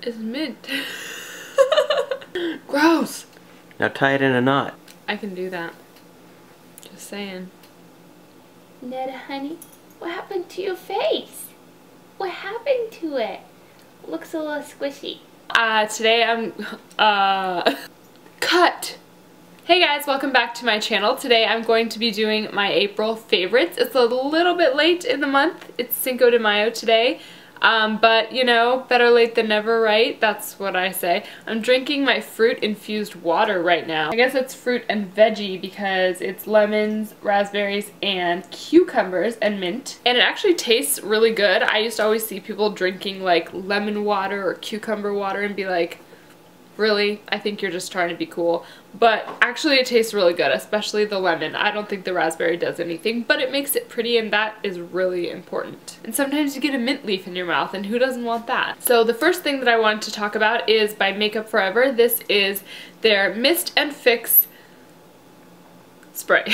is mint. Gross. Now tie it in a knot. I can do that. Just saying. Netta, honey, what happened to your face? What happened to it? Looks a little squishy. Today I'm, cut! Hey guys, welcome back to my channel. Today I'm going to be doing my April favorites. It's a little bit late in the month. It's Cinco de Mayo today. But you know, better late than never, right? That's what I say. I'm drinking my fruit-infused water right now. I guess it's fruit and veggie because it's lemons, raspberries, and cucumbers and mint. And it actually tastes really good. I used to always see people drinking like lemon water or cucumber water and be like, really? I think you're just trying to be cool. But actually it tastes really good, especially the lemon. I don't think the raspberry does anything, but it makes it pretty, and that is really important. And sometimes you get a mint leaf in your mouth, and who doesn't want that? So the first thing that I wanted to talk about is by Makeup Forever. This is their Mist and Fix spray.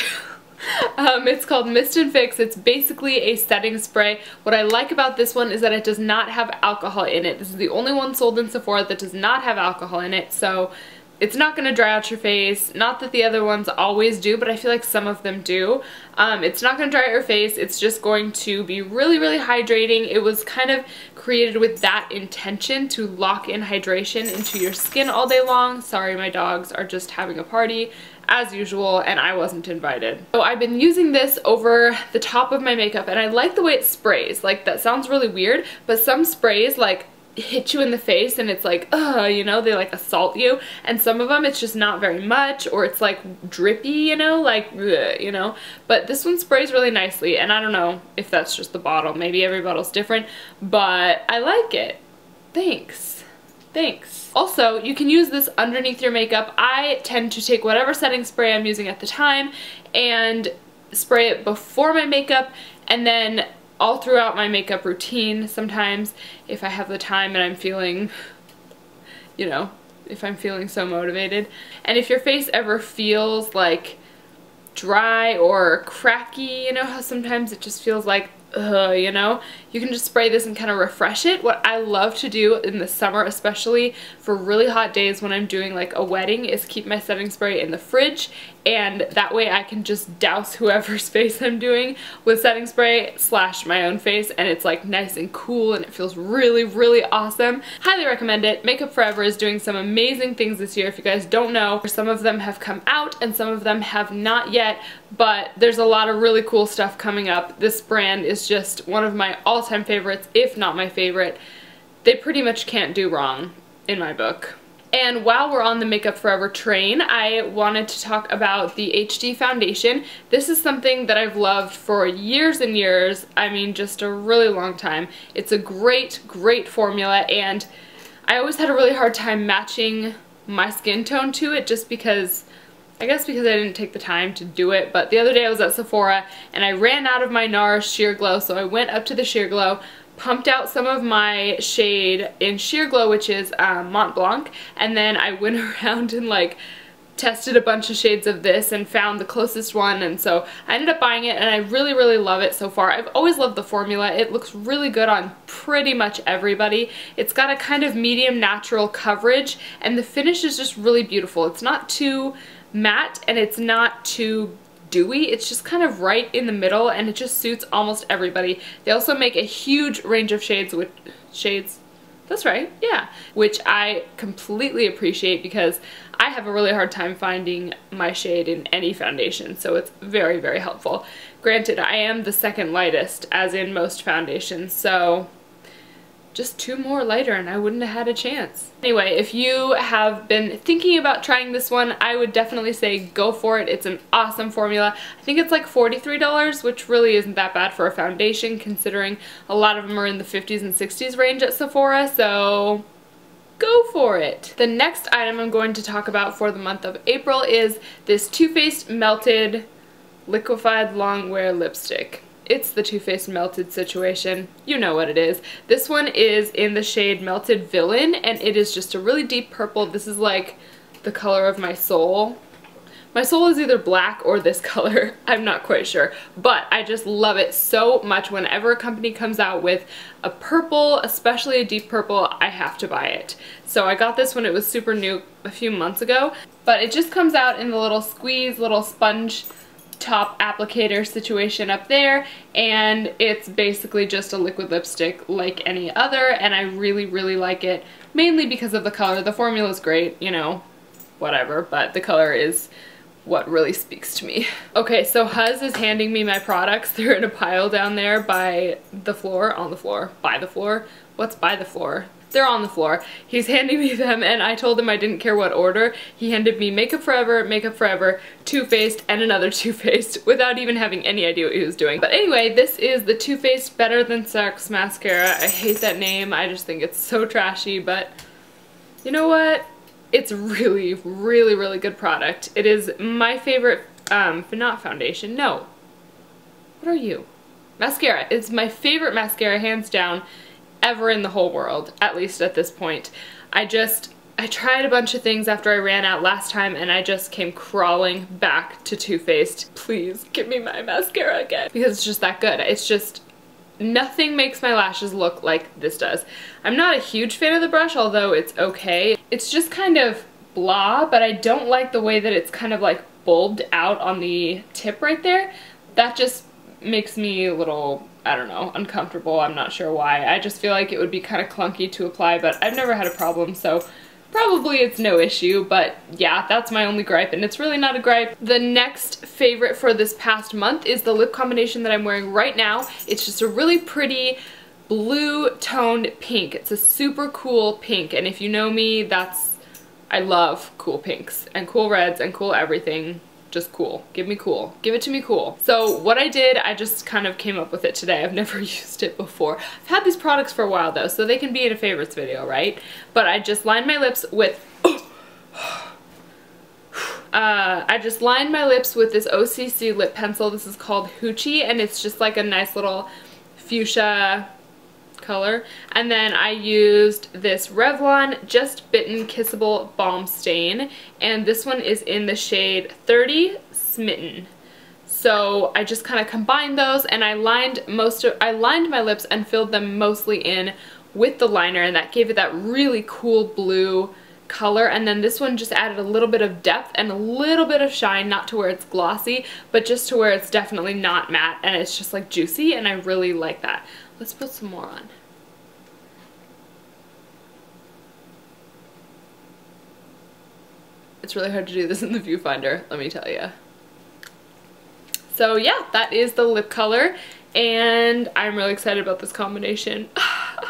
It's called Mist and Fix. It's basically a setting spray. What I like about this one is that it does not have alcohol in it. This is the only one sold in Sephora that does not have alcohol in it, so it's not going to dry out your face. Not that the other ones always do, but I feel like some of them do. It's not going to dry out your face. It's just going to be really, really hydrating. It was kind of created with that intention to lock in hydration into your skin all day long. Sorry, my dogs are just having a party as usual, and I wasn't invited. So I've been using this over the top of my makeup, and I like the way it sprays. Like, that sounds really weird, but some sprays like hit you in the face and it's like, you know, they like assault you, and some of them it's just not very much, or it's like drippy, you know, like, you know, but this one sprays really nicely, and I don't know if that's just the bottle. Maybe every bottle's different, but I like it. Thanks. Thanks. Also, you can use this underneath your makeup. I tend to take whatever setting spray I'm using at the time and spray it before my makeup, and then all throughout my makeup routine sometimes if I have the time and I'm feeling, you know, if I'm feeling so motivated. And if your face ever feels like dry or cracky, you know how sometimes it just feels like, you know, you can just spray this and kind of refresh it. What I love to do in the summer, especially for really hot days when I'm doing like a wedding, is keep my setting spray in the fridge, and that way I can just douse whoever's face I'm doing with setting spray / my own face, and it's like nice and cool, and it feels really, really awesome. Highly recommend it. Makeup Forever is doing some amazing things this year. If you guys don't know, some of them have come out and some of them have not yet, but there's a lot of really cool stuff coming up. This brand is just one of my all-time favorites, if not my favorite. They pretty much can't do wrong in my book. And while we're on the Makeup Forever train, I wanted to talk about the HD foundation. This is something that I've loved for years and years. I mean, just a really long time. It's a great, great formula, and I always had a really hard time matching my skin tone to it, just because, I guess because I didn't take the time to do it. But the other day I was at Sephora and I ran out of my NARS Sheer Glow, so I went up to the Sheer Glow, pumped out some of my shade in Sheer Glow, which is Mont Blanc, and then I went around and like tested a bunch of shades of this and found the closest one, and so I ended up buying it, and I really, really love it so far. I've always loved the formula. It looks really good on pretty much everybody. It's got a kind of medium natural coverage, and the finish is just really beautiful. It's not too matte and it's not too dewy. It's just kind of right in the middle, and it just suits almost everybody. They also make a huge range of shades, that's right, yeah, which I completely appreciate because I have a really hard time finding my shade in any foundation, so it's very, very helpful. Granted, I am the second lightest, as in most foundations, so just 2 more lighter and I wouldn't have had a chance. Anyway, if you have been thinking about trying this one, I would definitely say go for it. It's an awesome formula. I think it's like $43, which really isn't that bad for a foundation, considering a lot of them are in the 50s and 60s range at Sephora, so go for it. The next item I'm going to talk about for the month of April is this Too Faced Melted Liquefied Longwear Lipstick. It's the Too Faced Melted situation. You know what it is. This one is in the shade Melted Villain, and it is just a really deep purple. This is like the color of my soul. My soul is either black or this color. I'm not quite sure, but I just love it so much. Whenever a company comes out with a purple, especially a deep purple, I have to buy it. So I got this when it was super new a few months ago, but it just comes out in the little squeeze, little sponge top applicator situation up there, and it's basically just a liquid lipstick like any other, and I really, really like it, mainly because of the color. The formula is great, you know, whatever, but the color is what really speaks to me. Okay, so Huz is handing me my products. They're in a pile down there by the floor, on the floor, by the floor. What's by the floor? They're on the floor. He's handing me them, and I told him I didn't care what order. He handed me Makeup Forever, Too Faced, and another Too Faced without even having any idea what he was doing. But anyway, this is the Too Faced Better Than Sex mascara. I hate that name. I just think it's so trashy, but you know what? It's really, really, really good product. It is my favorite, not foundation, no. What are you? Mascara. It's my favorite mascara, hands down, ever in the whole world, at least at this point. I tried a bunch of things after I ran out last time, and I just came crawling back to Too Faced. Please give me my mascara again, because it's just that good. It's just, nothing makes my lashes look like this does. I'm not a huge fan of the brush, although it's okay. It's just kind of blah, but I don't like the way that it's kind of like bulbed out on the tip right there. That just makes me a little, I don't know, uncomfortable. I'm not sure why. I just feel like it would be kind of clunky to apply, but I've never had a problem, so probably it's no issue. But yeah, that's my only gripe, and it's really not a gripe. The next favorite for this past month is the lip combination that I'm wearing right now. It's just a really pretty blue toned pink. It's a super cool pink, and if you know me, I love cool pinks and cool reds and cool everything. Just cool. Give me cool. Give it to me cool. So what I did, I just kind of came up with it today. I've never used it before. I've had these products for a while though, so they can be in a favorites video, right? But I just lined my lips with I just lined my lips with this OCC lip pencil. This is called Hoochie, and it's just like a nice little fuchsia color. And then I used this Revlon Just Bitten Kissable Balm Stain, and this one is in the shade 30 Smitten. So I just kind of combined those, and I lined my lips and filled them mostly in with the liner, and that gave it that really cool blue color. And then this one just added a little bit of depth and a little bit of shine, not to where it's glossy, but just to where it's definitely not matte and it's just like juicy, and I really like that. Let's put some more on. It's really hard to do this in the viewfinder, let me tell you. So yeah, that is the lip color, and I'm really excited about this combination.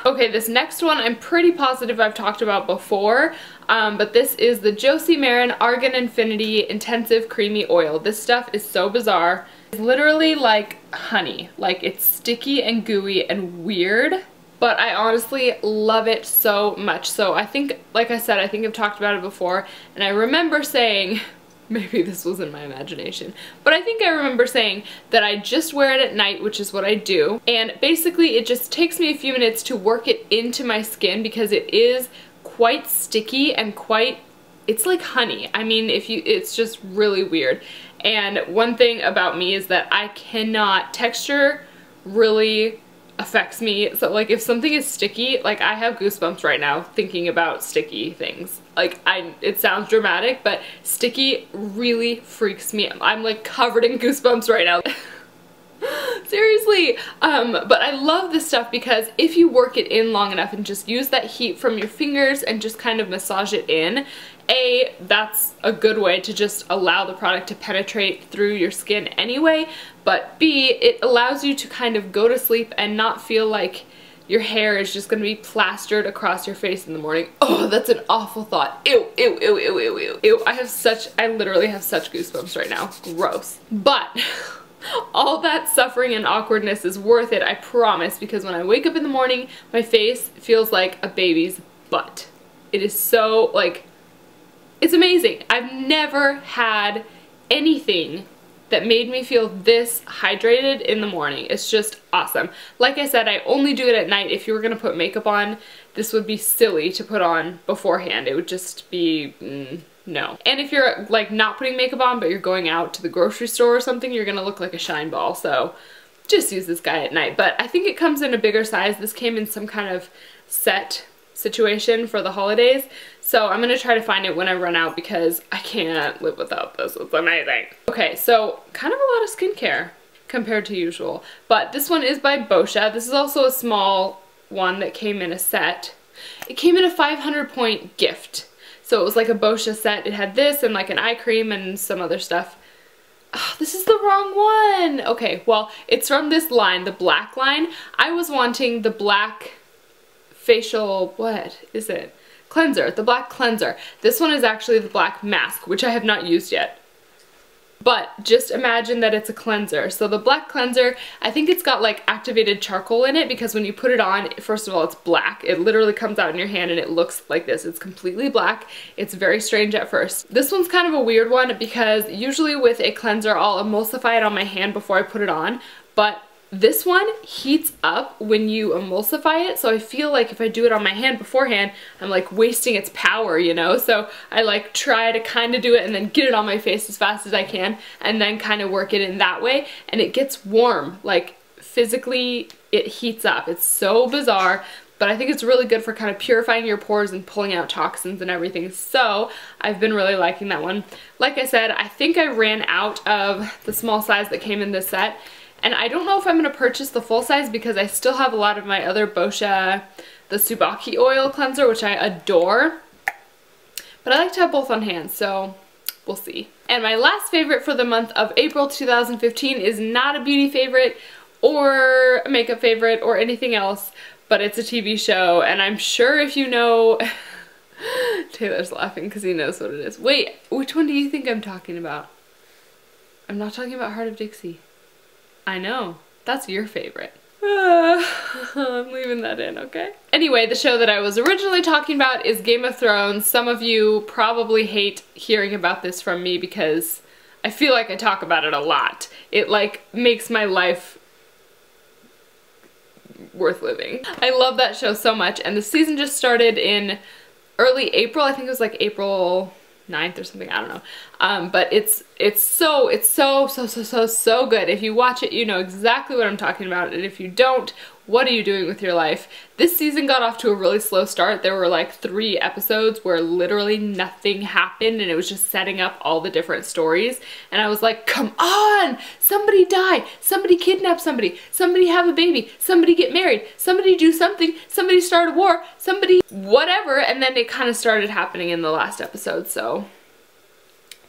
Okay, this next one I'm pretty positive I've talked about before, but this is the Josie Maran Argan Infinity Intensive Creamy Oil. This stuff is so bizarre. It's literally like honey. Like, it's sticky and gooey and weird, but I honestly love it so much. So I think, like I said, I think I've talked about it before, and I remember saying, maybe this was in my imagination, but I think I remember saying that I just wear it at night, which is what I do, and basically it just takes me a few minutes to work it into my skin because it is quite sticky and it's like honey. I mean, it's just really weird. And one thing about me is that I cannot, texture really affects me. So like if something is sticky, like I have goosebumps right now thinking about sticky things. Like it sounds dramatic, but sticky really freaks me out. I'm like covered in goosebumps right now. Seriously. But I love this stuff because if you work it in long enough and just use that heat from your fingers and just kind of massage it in, A, that's a good way to just allow the product to penetrate through your skin anyway, but B, it allows you to kind of go to sleep and not feel like your hair is just going to be plastered across your face in the morning. Oh, that's an awful thought. Ew, ew, ew, ew, ew, ew, ew. I literally have such goosebumps right now. Gross. But all that suffering and awkwardness is worth it, I promise, because when I wake up in the morning, my face feels like a baby's butt. It is so, like, it's amazing. I've never had anything that made me feel this hydrated in the morning. It's just awesome. Like I said, I only do it at night. If you were gonna put makeup on, this would be silly to put on beforehand. It would just be, no. And if you're like not putting makeup on but you're going out to the grocery store or something, you're gonna look like a shine ball. So just use this guy at night. But I think it comes in a bigger size. This came in some kind of set situation for the holidays. So I'm gonna try to find it when I run out because I can't live without this. It's amazing. Okay, so kind of a lot of skincare compared to usual. But this one is by Boscia. This is also a small one that came in a set. It came in a 500 point gift. So it was like a Boscia set. It had this and like an eye cream and some other stuff. Oh, this is the wrong one. Okay, well, it's from this line, the black line. I was wanting the black facial, what is it? Cleanser, the black cleanser. This one is actually the black mask, which I have not used yet. But just imagine that it's a cleanser. So the black cleanser, I think it's got like activated charcoal in it because when you put it on, first of all, it's black. It literally comes out in your hand and it looks like this. It's completely black. It's very strange at first. This one's kind of a weird one because usually with a cleanser, I'll emulsify it on my hand before I put it on. But this one heats up when you emulsify it, so I feel like if I do it on my hand beforehand, I'm like wasting its power, you know? So I like try to kind of do it and then get it on my face as fast as I can and then kind of work it in that way, and it gets warm. Like physically it heats up. It's so bizarre, but I think it's really good for kind of purifying your pores and pulling out toxins and everything. So I've been really liking that one. Like I said, I think I ran out of the small size that came in this set. And I don't know if I'm going to purchase the full size because I still have a lot of my other Boscia, the Tsubaki oil cleanser, which I adore. But I like to have both on hand, so we'll see. And my last favorite for the month of April 2015 is not a beauty favorite or a makeup favorite or anything else, but it's a TV show. And I'm sure if you know... Taylor's laughing because he knows what it is. Wait, which one do you think I'm talking about? I'm not talking about Heart of Dixie. I know. That's your favorite. I'm leaving that in, okay? Anyway, the show that I was originally talking about is Game of Thrones. Some of you probably hate hearing about this from me because I feel like I talk about it a lot. It like makes my life worth living. I love that show so much, and the season just started in early April. I think it was like April 9th or something, I don't know. But it's so good. If you watch it, you know exactly what I'm talking about, and if you don't, what are you doing with your life? This season got off to a really slow start. There were like 3 episodes where literally nothing happened and it was just setting up all the different stories, and I was like, come on, somebody die, somebody kidnap somebody, somebody have a baby, somebody get married, somebody do something, somebody start a war, somebody whatever, and then it kind of started happening in the last episode, so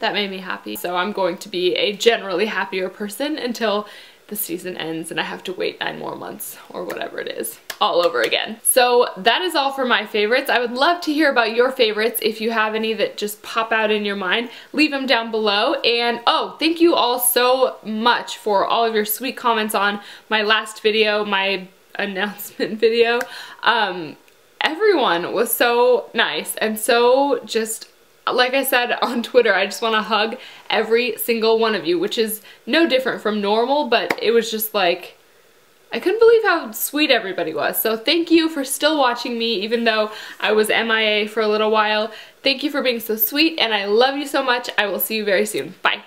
that made me happy. So I'm going to be a generally happier person until the season ends and I have to wait 9 more months or whatever it is all over again. So that is all for my favorites. I would love to hear about your favorites. If you have any that just pop out in your mind, leave them down below. And oh, thank you all so much for all of your sweet comments on my last video, my announcement video. Everyone was so nice and so just, like I said on Twitter, I just want to hug every single one of you, which is no different from normal, but it was just like, I couldn't believe how sweet everybody was. So thank you for still watching me, even though I was MIA for a little while. Thank you for being so sweet, and I love you so much. I will see you very soon. Bye.